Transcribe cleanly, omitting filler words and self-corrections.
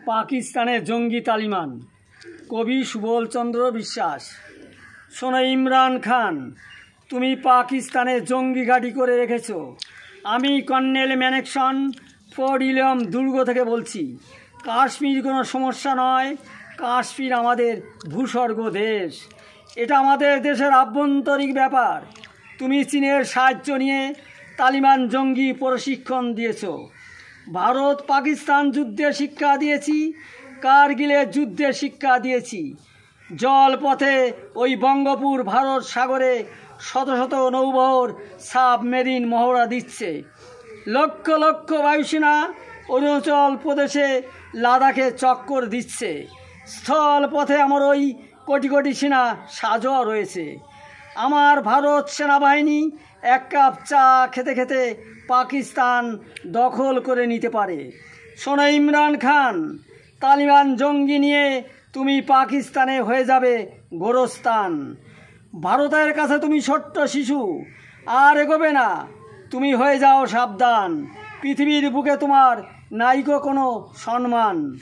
পাকিস্তানের জঙ্গি তালিবান। কবি সুবল চন্দ্র বিশ্বাস। শোনো ইমরান খান, তুমি পাকিস্তানে জঙ্গি ঘাঁটি করে রেখেছ। আমি কর্নেল ম্যানেকশন ফোর্ট উইলিয়াম দুর্গ থেকে বলছি। কাশ্মীর কোনো সমস্যা নয়, কাশ্মীর আমাদের ভূস্বর্গ দেশ। এটা আমাদের দেশের আভ্যন্তরীণ ব্যাপার। তুমি চীনের সাহায্য নিয়ে তালিবান জঙ্গি প্রশিক্ষণ দিয়েছ। ভারত পাকিস্তান যুদ্ধের শিক্ষা দিয়েছি, কারগিলের যুদ্ধের শিক্ষা দিয়েছি। জলপথে ওই বঙ্গোপসাগর ভারত সাগরে শত শত নৌবহর সাবমেরিন মহড়া দিচ্ছে। লক্ষ লক্ষ বায়ুসেনা অরুণাচল প্রদেশে লাদাখে চক্কর দিচ্ছে। স্থলপথে আমার ওই কোটি কোটি সেনা সাজোয়া রয়েছে। আমার ভারত সেনাবাহিনী এক কাপ চা খেতে খেতে পাকিস্তান দখল করে নিতে পারে। শোনো ইমরান খান, তালিবান জঙ্গি নিয়ে তুমি পাকিস্তানে হয়ে যাবে গোরস্থান। ভারতের কাছে তুমি ছোট্ট শিশু, আর এগোবে না। তুমি হয়ে যাও সাবধান, পৃথিবীর বুকে তোমার নাইকো কোনো সম্মান।